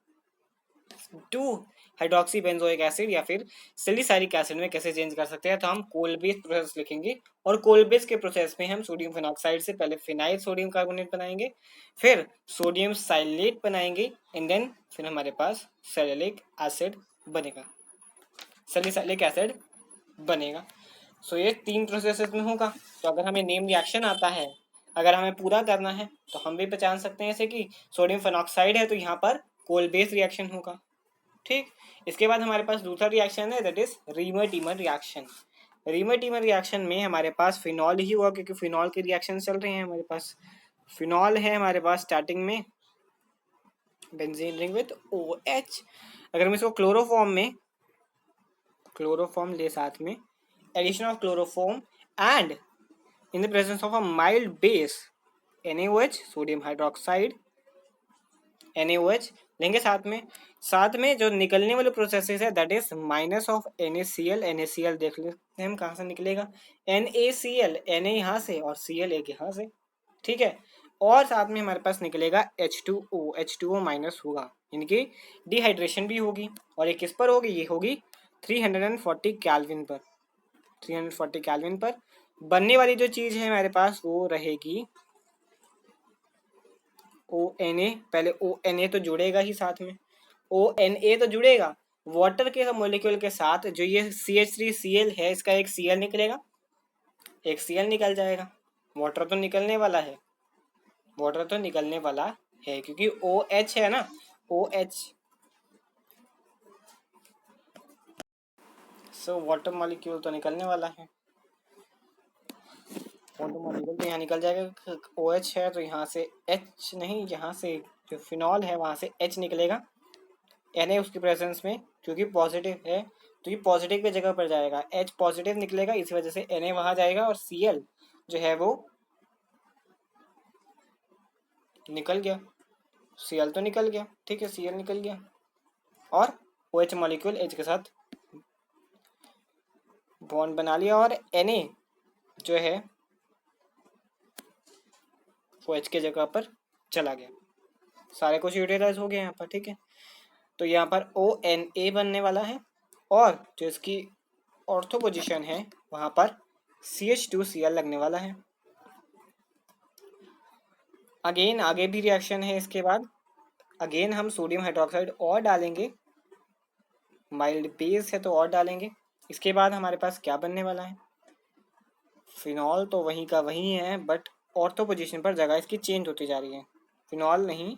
2 हाइड्रोक्सी बेंजोइक एसिड या फिर सैलिसाइलिक एसिड में कैसे चेंज कर सकते हैं, तो हम कोलबेज प्रोसेस लिखेंगे। और कोलबेज के प्रोसेस में हम सोडियम फिनॉक्साइड से पहले फिनाइल सोडियम कार्बोनेट बनाएंगे, फिर सोडियम साइलेट बनाएंगे, एंड देन फिर हमारे पास सैलिसिलिक एसिड बनेगा, सैलिसाइलिक एसिड बनेगा। सो ये 3 प्रोसेसेस में होगा। तो अगर हमें नेम रिएक्शन आता है, अगर हमें पूरा करना है तो हम भी पहचान सकते हैं जैसे कि सोडियम फिनॉक्साइड है तो यहाँ पर कोलबेज रिएक्शन होगा, ठीक। इसके बाद हमारे पास दूसरा रिएक्शन है, that is reamer teamer reaction. Reamer teamer reaction में हमारे पास फिनॉल ही हुआ, क्योंकि फिनॉल के रिएक्शन चल रहे हैं। हमारे पास फिनॉल है हमारे पास स्टार्टिंग में, बेंजीन रिंग विद OH। अगर हम इसको क्लोरोफॉर्म ले साथ में, addition of chloroform and in the presence of a mild base NaOH, sodium hydroxide NaOH लेंगे साथ में जो निकलने वाले प्रोसेसेस है that is minus of NaCl देख लेते हैं हम कहाँ से निकलेगा, NaCl, Na यहाँ से और Cl एक यहाँ से, ठीक है। और साथ में हमारे पास निकलेगा H2O माइनस होगा, इनकी डिहाइड्रेशन भी होगी। और ये किस पर होगी, ये होगी 340 केल्विन पर, 340 केल्विन पर बनने वाली जो चीज़ है हमारे पास वो रहेगी ONA। पहले ONA तो जुड़ेगा ही साथ में, ONA तो जुड़ेगा वाटर के मॉलिक्यूल के साथ। जो ये CH3Cl है इसका एक Cl निकलेगा, एक Cl निकल जाएगा, वाटर तो निकलने वाला है, वाटर तो निकलने वाला है क्योंकि OH है ना, OH। सो वाटर मॉलिक्यूल तो निकलने वाला है, वाटर मॉलिक्यूल तो यहाँ निकल जाएगा। OH है तो यहाँ से H नहीं, यहाँ से जो फिनॉल है वहाँ से H निकलेगा, Na उसकी प्रेजेंस में, क्योंकि पॉजिटिव है तो ये पॉजिटिव की जगह पर जाएगा, H पॉजिटिव निकलेगा, इसी वजह से Na वहाँ जाएगा और Cl जो है वो निकल गया, Cl तो निकल गया, ठीक है, Cl निकल गया और OH मॉलिक्यूल H के साथ बॉन्ड बना लिया और Na जो है वो H के जगह पर चला गया, सारे कुछ यूटिलाइज हो गया यहाँ पर, ठीक है। तो यहाँ पर ONA बनने वाला है और जो इसकी ऑर्थो पोजीशन है वहाँ पर CH2Cl लगने वाला है। अगेन आगे भी रिएक्शन है, इसके बाद अगेन हम सोडियम हाइड्रोक्साइड और डालेंगे, माइल्ड बेस है तो और डालेंगे। इसके बाद हमारे पास क्या बनने वाला है, फिनॉल तो वहीं का वहीं है बट ऑर्थो पोजीशन पर जगह इसकी चेंज होती जा रही है, फिनॉल नहीं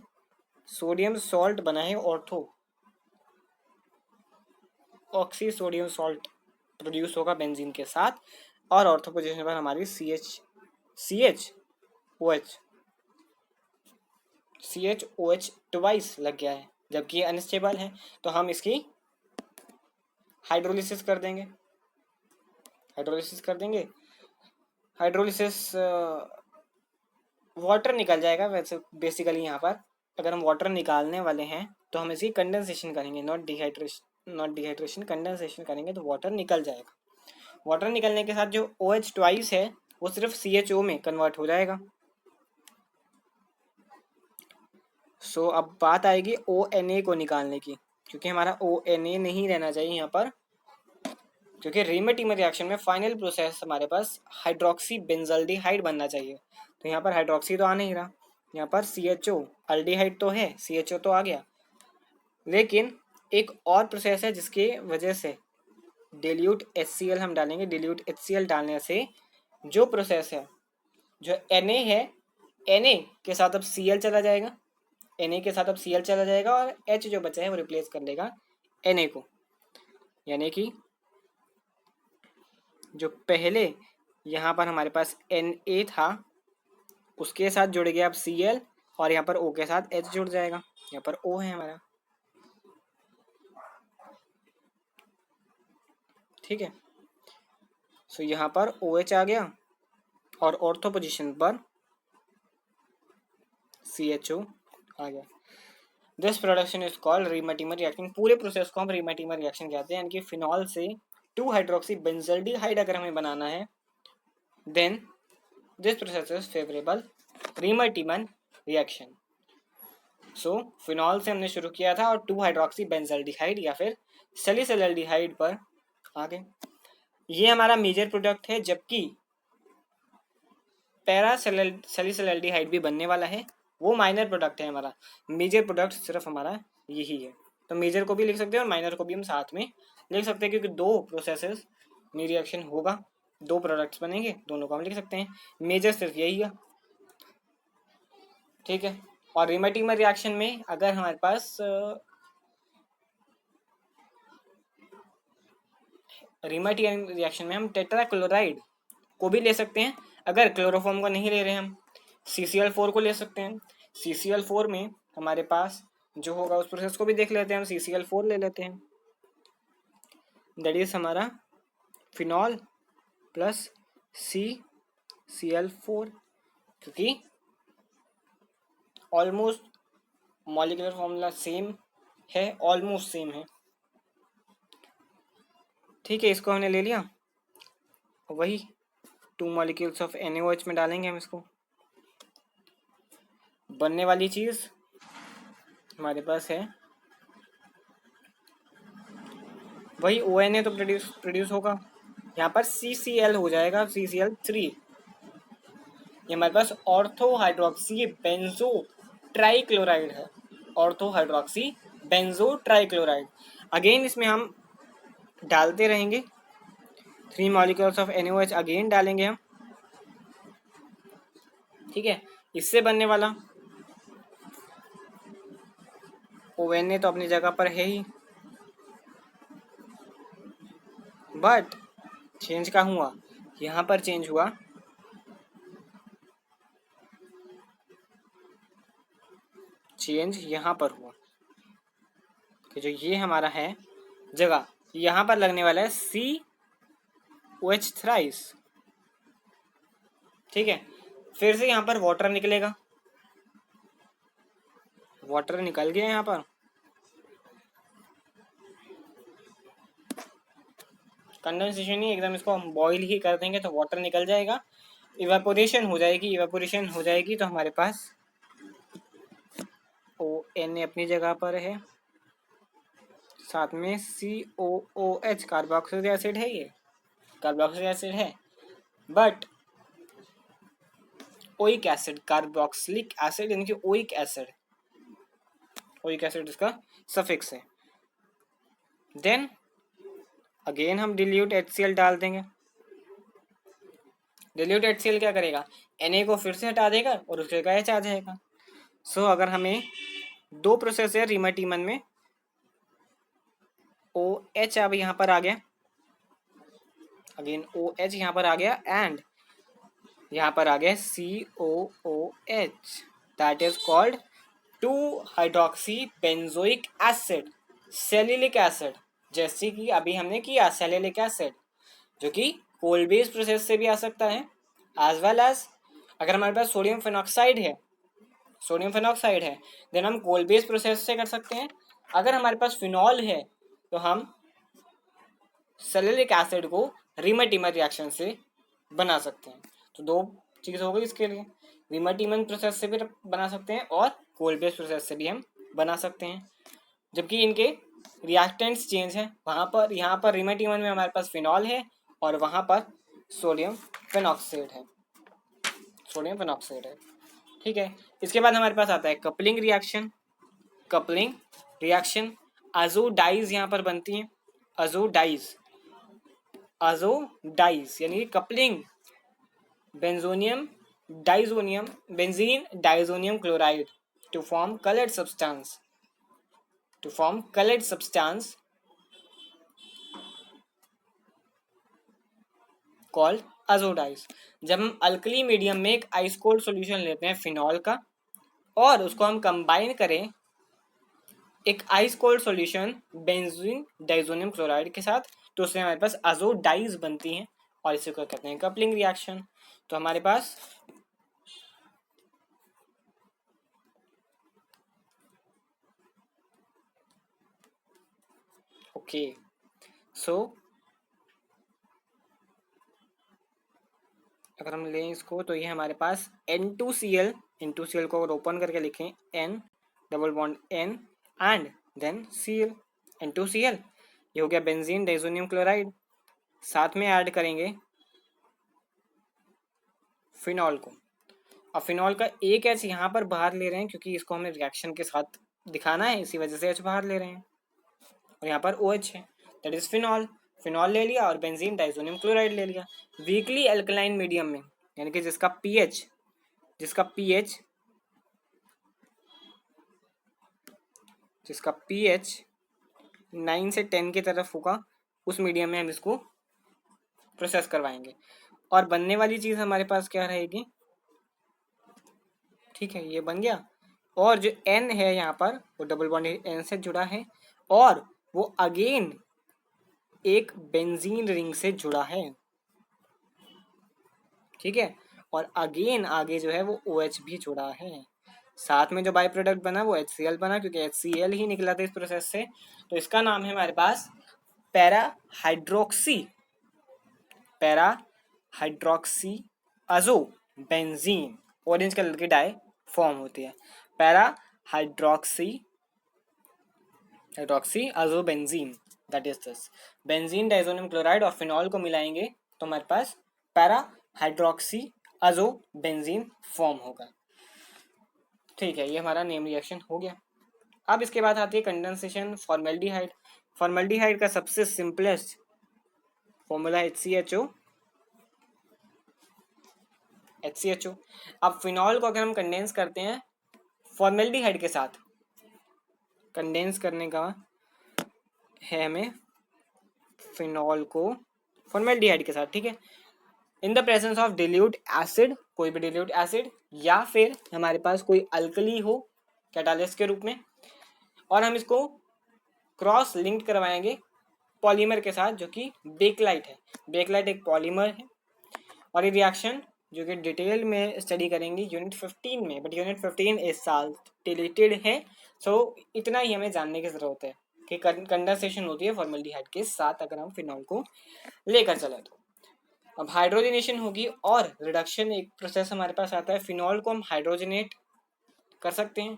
सोडियम सॉल्ट बना है ortho, oxy sodium salt produce होगा बेंजीन के साथ और ऑर्थो पोजीशन पर हमारी CHOH ट्वाइस लग गया है, जबकि ये अनस्टेबल है तो हम इसकी हाइड्रोलिसिस कर देंगे, हाइड्रोलिसिस वाटर निकल जाएगा। वैसे बेसिकली यहाँ पर अगर हम वाटर निकालने वाले हैं तो हम इसकी कंडेंसेशन करेंगे, नॉट डिहाइड्रेशन, कंडेंसेशन करेंगे तो वाटर निकल जाएगा। वाटर निकलने के साथ जो OH ट्वाइस है वो सिर्फ CHO में कन्वर्ट हो जाएगा। सो अब बात आएगी ONA को निकालने की, क्योंकि हमारा ONA नहीं रहना चाहिए यहाँ पर, क्योंकि रीमर टीमर रिएक्शन में फाइनल प्रोसेस हमारे पास हाइड्रोक्सी बेंजल्डिहाइड बनना चाहिए। तो यहाँ पर हाइड्रोक्सी तो आ नहीं रहा, यहाँ पर CHO, अल्डिहाइड तो है, CHO तो आ गया, लेकिन एक और प्रोसेस है जिसकी वजह से डिल्यूट HCl हम डालेंगे। डिल्यूट HCl डालने से जो प्रोसेस है, जो Na है, Na के साथ अब Cl चला जाएगा, Na के साथ अब Cl चला जाएगा और H जो बचा है वो रिप्लेस कर लेगा Na को, यानी कि जो पहले यहाँ पर हमारे पास Na था उसके साथ जुड़ गया अब Cl और यहाँ पर O के साथ H जुड़ जाएगा। यहाँ पर O है हमारा, ठीक है। सो यहाँ पर OH आ गया और ऑर्थो पोजीशन पर CHO आ गया। This production is called Reimer Tiemann reaction. पूरे प्रोसेस को हम रीमैटिमर रिएक्शन कहते हैं, यानी कि फिनॉल से 2 हाइड्रोक्सी बेंजल्डिहाइड अगर हमें बनाना है, then this process is favourable Reimer Tiemann reaction. So phenol से हमने शुरू किया था और 2 हाइड्रोक्सी बेंजल्डिहाइड या फिर सैलिसिलैल्डिहाइड पर आ गए। ये हमारा मेजर प्रोडक्ट है, जबकि पैरा सैलिसिलैल्डिहाइड भी बनने वाला है, वो माइनर प्रोडक्ट है हमारा। मेजर प्रोडक्ट सिर्फ हमारा यही है। तो मेजर को भी लिख सकते हैं और माइनर को भी हम साथ में लिख सकते हैं, क्योंकि 2 प्रोसेसेस में रिएक्शन होगा, 2 प्रोडक्ट्स बनेंगे, दोनों को हम लिख सकते हैं। मेजर सिर्फ यही है, ठीक है। और रीमैटिमर रिएक्शन में अगर हमारे पास रीमैटिमर रिएक्शन में हम टेट्राक्लोराइड को भी ले सकते हैं। अगर क्लोरोफॉर्म को नहीं ले रहे हम CCl4 को ले सकते हैं। CCl4 में हमारे पास जो होगा उस प्रोसेस को भी देख लेते हैं, हम CCl4 ले लेते हैं। दैट इज हमारा फिनॉल प्लस CCl4, क्योंकि ऑलमोस्ट मॉलिक्यूलर फॉर्मूला सेम है, ऑलमोस्ट सेम है, ठीक है। इसको हमने ले लिया, वही 2 मॉलिक्यूल्स ऑफ NaOH में डालेंगे हम इसको। बनने वाली चीज हमारे पास है वही ONA, तो प्रोड्यूस होगा। यहाँ पर CCl हो जाएगा, CCl3। ये हमारे पास ऑर्थो हाइड्रोक्सी बेंजो ट्राइक्लोराइड है, ortho hydroxy benzo trichloride. Again इसमें हम डालते रहेंगे, 3 मॉलिक्यूल्स ऑफ NaOH अगेन डालेंगे हम, ठीक है। इससे बनने वाला ONA तो अपनी जगह पर है ही, बट चेंज कहाँ हुआ, यहाँ पर चेंज हुआ, चेंज यहाँ पर हुआ कि जो ये हमारा है जगह, यहाँ पर लगने वाला है COH थ्राइस, ठीक है। फिर से यहाँ पर वाटर निकलेगा, वाटर निकल गया यहाँ पर, कंडेंसेशन ही एकदम, इसको हम बॉईल ही कर देंगे तो वाटर निकल जाएगा, इवेपोरेशन हो जाएगी। इवेपोरेशन हो जाएगी तो हमारे पास ONA अपनी जगह पर है, साथ में COOH कार्बोक्सिलिक एसिड है, ये कार्बोक्सिलिक एसिड है, but oic acid, carboxylic acid यानी कि ओइक एसिड, ओइक एसिड इसका सफिक्स है। देन अगेन हम डिल्यूट HCl डाल देंगे। डिल्यूट HCl क्या करेगा, Na को फिर से हटा देगा और उसके जगह H आ जाएगा। सो अगर हमें 2 प्रोसेस है रीमैटिमन में, OH अब यहाँ पर आ गया, अगेन OH यहाँ पर आ गया, एंड यहाँ पर आ गया COOH, that is called 2 hydroxy benzoic acid, salicylic acid. जैसे कि अभी हमने किया सेलिलिक एसिड, जो कि कोल बेस्ड प्रोसेस से भी आ सकता है, एज वेल एज अगर हमारे पास सोडियम फेनॉक्साइड है, सोडियम फेनॉक्साइड है, देन हम कोल बेस्ड प्रोसेस से कर सकते हैं। अगर हमारे पास फिनॉल है तो हम सेलिलिक एसिड को रीमैटिमर रिएक्शन से बना सकते हैं। तो 2 चीज़ हो गई इसके लिए, रीमैटिमर प्रोसेस से भी बना सकते हैं और कोल बेस्ड प्रोसेस से भी हम बना सकते हैं, जबकि इनके रिएक्टेंट्स चेंज है। वहाँ पर यहाँ पर रीमैटिमर में हमारे पास फिनॉल है और वहाँ पर सोडियम फेनॉक्साइड है, सोडियम फेनॉक्साइड है, ठीक है। इसके बाद हमारे पास आता है coupling reaction. Coupling reaction azo dyes यहाँ पर बनती है, अजोडाइज, अजोडाइज यानी coupling benzenium diazonium, benzene diazonium chloride to form colored substance, to form colored substance called azodize। जब हम अल्कली मीडियम में एक आइस कोल्ड सॉल्यूशन लेते हैं फिनॉल का और उसको हम कंबाइन करें एक ice cold solution benzene diazonium chloride के साथ, तो उससे हमारे पास अजोडाइज बनती हैं और इसे को कहते हैं कपलिंग रिएक्शन। तो हमारे पास ओके सो अगर हम लें इसको तो ये हमारे पास N2Cl, N2Cl को अगर ओपन करके लिखें N double bond N and then Cl, N2Cl, ये हो गया बेंजीन डाइजोनियम क्लोराइड। साथ में ऐड करेंगे फिनॉल को। अब फिनॉल का एक एच यहाँ पर बाहर ले रहे हैं क्योंकि इसको हमें रिएक्शन के साथ दिखाना है, इसी वजह से एच बाहर ले रहे हैं और यहाँ पर OH है, दैट इज फिनॉल। फिनॉल ले लिया और बेंजीन डाइजोनियम क्लोराइड ले लिया। वीकली अल्कलाइन मीडियम में, यानी कि जिसका पीएच 9 से 10 की तरफ होगा, उस मीडियम में हम इसको प्रोसेस करवाएंगे और बनने वाली चीज़ हमारे पास क्या रहेगी, ठीक है ये बन गया। और जो N है यहाँ पर वो डबल बॉन्ड N से जुड़ा है और वो अगेन एक बेंजीन रिंग से जुड़ा है, ठीक है। और अगेन आगे जो है वो OH भी जुड़ा है। साथ में जो बाई प्रोडक्ट बना वो HCl बना, क्योंकि HCl ही निकला था इस प्रोसेस से। तो इसका नाम है हमारे पास पैरा हाइड्रोक्सी अजो बेंजीन। ऑरेंज कलर की डाई फॉर्म होती है, पैरा हाइड्रोक्सी अजो benzene, that is this. Benzene diazonium chloride और फिनॉल को मिलाएंगे तो हमारे पास पैरा हाइड्रोक्सी अजो बेंजीन फॉर्म होगा, ठीक है। ये हमारा नेम रिएक्शन हो गया। अब इसके बाद आती है कंडेंसेशन फॉर्मेल्डिहाइड। फॉर्मेल्डिहाइड का सबसे सिंपलेस्ट फॉर्मूला HCHO। अब फिनॉल को अगर हम कंडेंस करते हैं फॉर्मेल्डिहाइड के साथ, कंडेंस करने का है हमें फिनॉल को फॉर्मेल्डिहाइड के साथ, ठीक है, इन the presence of dilute acid, कोई भी डिल्यूट एसिड, या फिर हमारे पास कोई अल्कली हो कैटालिस्ट के रूप में, और हम इसको क्रॉस लिंक्ड करवाएंगे पॉलीमर के साथ जो कि बेकलाइट है। बेकलाइट एक पॉलीमर है और ये रिएक्शन जो कि डिटेल में स्टडी करेंगे यूनिट 15 में, बट यूनिट 15 इस साल डिलीटेड है, सो इतना ही हमें जानने की जरूरत है कि कंडेंसेशन होती है फॉर्मेल्डिहाइड के साथ अगर हम फिनॉल को लेकर चले तो। अब हाइड्रोजनेशन होगी और रिडक्शन एक प्रोसेस हमारे पास आता है। फिनॉल को हम हाइड्रोजनेट कर सकते हैं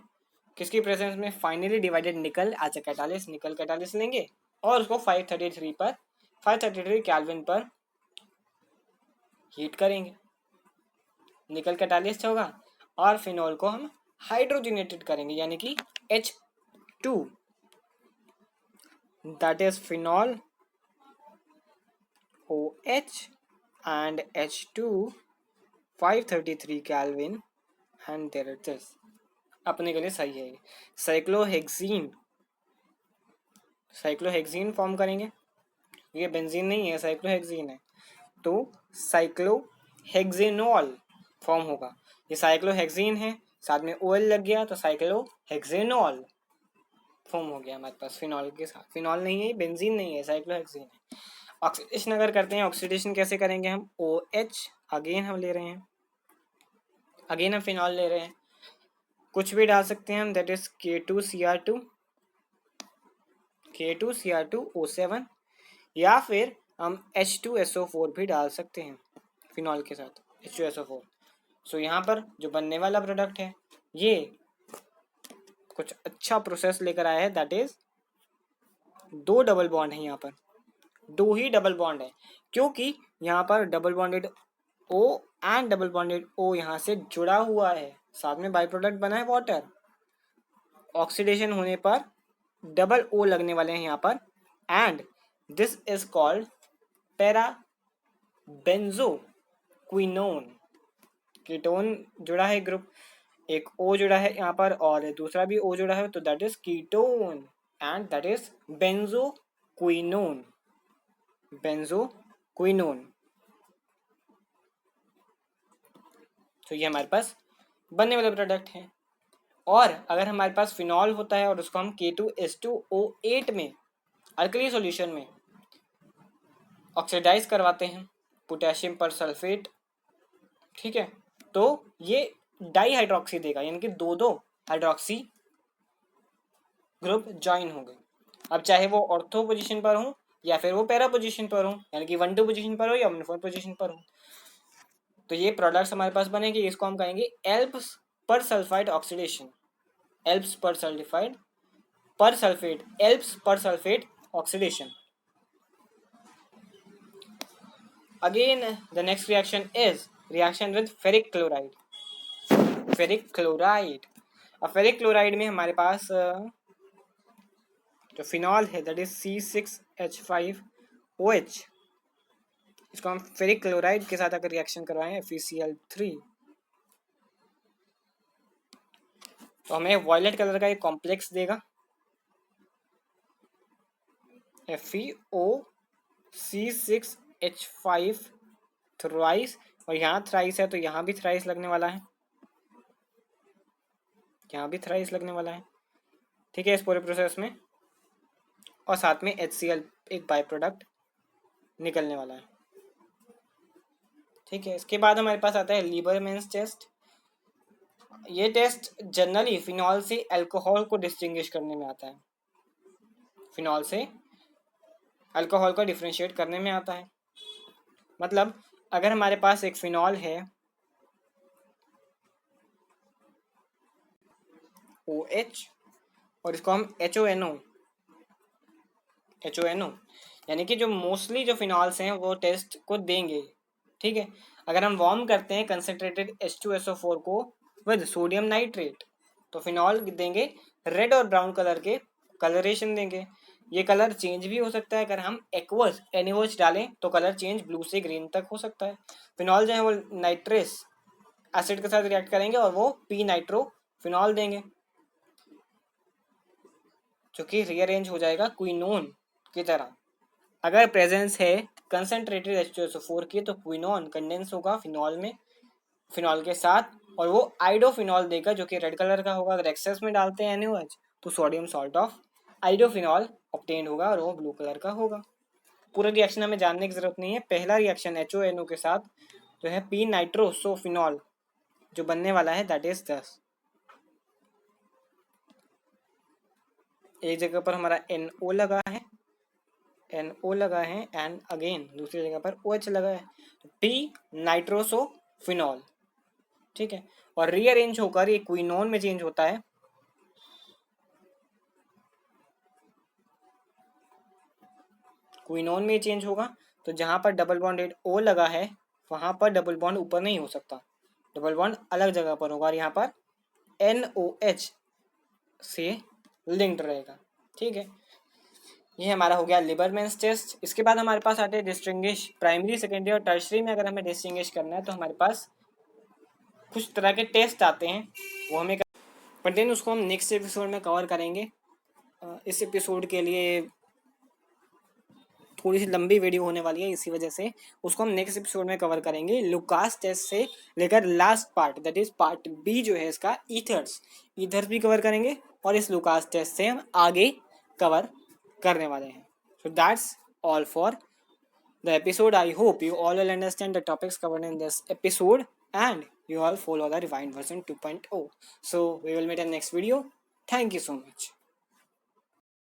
किसकी प्रेजेंस में, फाइनली डिवाइडेड निकल एज अ कैटालिस्ट, निकल कैटालिस्ट लेंगे और उसको 533 केल्विन पर हीट करेंगे, निकल कैटालिस्ट होगा और फिनॉल को हम हाइड्रोजनेटेड करेंगे यानी कि H2, that is phenol OH and H2 533 kelvin and there it is, अपने के लिए सही है। साइक्लोहेक्सीन फॉर्म करेंगे, ये बेंजीन नहीं है साइक्लोहेक्सीन है, तो साइक्लोहेक्सेनॉल फॉर्म होगा। ये साइक्लोहेक्सीन है, साथ में OL लग गया तो साइक्लोहेक्सेनॉल फॉर्म हो गया हमारे पास फिनॉल के साथ। फिनॉल नहीं है, बेंजीन नहीं है, साइक्लोहेक्सीन है। ऑक्सीडेशन अगर करते हैं, ऑक्सीडेशन कैसे करेंगे हम, OH अगेन हम ले रहे हैं, अगेन हम फिनॉल ले रहे हैं, कुछ भी डाल सकते हैं हम, दैट इज K2Cr2O7, या फिर हम H2SO4 भी डाल सकते हैं फिनॉल के साथ, H2SO4। सो यहाँ पर जो बनने वाला प्रोडक्ट है ये कुछ अच्छा प्रोसेस लेकर आया है, दैट इज 2 डबल बॉन्ड है, यहाँ पर 2 ही डबल बॉन्ड है क्योंकि यहाँ पर double bonded O and double bonded O यहाँ से जुड़ा हुआ है, साथ में बाई प्रोडक्ट बना है वाटर। ऑक्सीडेशन होने पर डबल O लगने वाले हैं यहाँ पर and this is called para benzoquinone. Ketone जुड़ा है ग्रुप, एक O जुड़ा है यहाँ पर और दूसरा भी O जुड़ा है, तो that is ketone and that is benzoquinone. तो ये हमारे पास बनने वाले प्रोडक्ट हैं। और अगर हमारे पास फिनॉल होता है और उसको हम K2H2O8 में अल्कली सॉल्यूशन में ऑक्सीडाइज करवाते हैं पोटेशियम पर सल्फेट, ठीक है, तो ये डाई हाइड्रोक्सी देगा, यानी कि दो दो हाइड्रोक्सी ग्रुप ज्वाइन हो गए। अब चाहे वो ऑर्थो पोजीशन पर हो या फिर वो पैरा पोजीशन पर हो, यानी कि 1-2 पोजीशन पर हो या 1-4 पोजीशन पर हो, तो ये प्रोडक्ट्स हमारे पास बनेंगे। इसको हम कहेंगे एल्प्स पर सल्फाइड ऑक्सीडेशन, एल्प्स पर सल्फाइड पर सल्फेट, एल्प्स पर sulphate oxidation. Again, the next reaction is reaction with ferric chloride. Ferric chloride, अब फेरिक क्लोराइड में हमारे पास जो फिनॉल है दैट इज C6H5OH, इसको हम फेरिक क्लोराइड के साथ अगर रिएक्शन करवाएं FeCl3 तो हमें वॉयलेट कलर का एक कॉम्प्लेक्स देगा FeOC6H5 थ्राइस, और यहाँ थ्राइस है तो यहाँ भी थ्राइस लगने वाला है, यहाँ भी थ्राइस लगने वाला है, ठीक है, इस पूरे प्रोसेस में, और साथ में HCl एक बाय प्रोडक्ट निकलने वाला है, ठीक है। इसके बाद हमारे पास आता है लीबरमैन्स टेस्ट। ये टेस्ट जनरली फिनॉल से अल्कोहल को डिस्टिंग्विश करने में आता है, फिनॉल से अल्कोहल को डिफ्रेंशिएट करने में आता है। मतलब अगर हमारे पास एक फिनॉल है OH और इसको हम HONO, यानी कि जो मोस्टली जो फिनॉल्स हैं वो टेस्ट को देंगे, ठीक है। अगर हम वार्म करते हैं कंसनट्रेटेड H2SO4 को विद सोडियम नाइट्रेट तो फिनॉल देंगे रेड और ब्राउन कलर के कलरेशन देंगे। ये कलर चेंज भी हो सकता है, अगर हम एक्वस एनिवस डालें तो कलर चेंज ब्लू से ग्रीन तक हो सकता है। फिनॉल जो है वो नाइट्रस एसिड के साथ रिएक्ट करेंगे और वो पी नाइट्रो फिनॉल देंगे, जो कि रीअरेंज हो जाएगा क्विनोन की तरह। अगर प्रेजेंस है कंसनट्रेटेड H2SO4 की तो क्विनोन कंडेंस होगा फिनॉल में, फिनॉल के साथ, और वो आइडोफिनॉल देगा जो कि रेड कलर का होगा। अगर एक्सेस में डालते हैं NaOH तो सोडियम सॉल्ट ऑफ आइडोफिनॉल ऑब्टेन होगा और वो ब्लू कलर का होगा। पूरा रिएक्शन हमें जानने की जरूरत नहीं है। पहला रिएक्शन HONO के साथ जो है पी नाइट्रोसोफिनॉल जो बनने वाला है दैट इज दस, एक जगह पर हमारा NO लगा है, एंड अगेन दूसरी जगह पर OH लगा है, पी नाइट्रोसोफिनॉल, ठीक है, और रीअरेंज होकर ये क्विनोन में चेंज होता है, क्विनोन में चेंज होगा। तो जहां पर डबल बॉन्ड O लगा है वहां पर डबल बॉन्ड ऊपर नहीं हो सकता, डबल बॉन्ड अलग जगह पर होगा और यहाँ पर NOH से लिंक्ड रहेगा, ठीक है। ये हमारा हो गया लिबरमैन्स टेस्ट। इसके बाद हमारे पास आते हैं डिस्टिंग्विश प्राइमरी, सेकेंडरी और टर्शरी में। अगर हमें डिस्टिंग्विश करना है तो हमारे पास कुछ तरह के टेस्ट आते हैं, वो हमें पर देन उसको हम नेक्स्ट एपिसोड में कवर करेंगे। इस एपिसोड के लिए थोड़ी सी लंबी वीडियो होने वाली है, इसी वजह से उसको हम नेक्स्ट एपिसोड में कवर करेंगे। लुकास टेस्ट से लेकर last part that is part B जो है इसका ईथर्स भी कवर करेंगे, और इस लुकास टेस्ट से हम आगे कवर करने वाले हैं। So that's all for the episode. I hope you all will understand the topics covered in this episode and you all follow the refined version 2.0. So we will meet in next video. Thank you so much.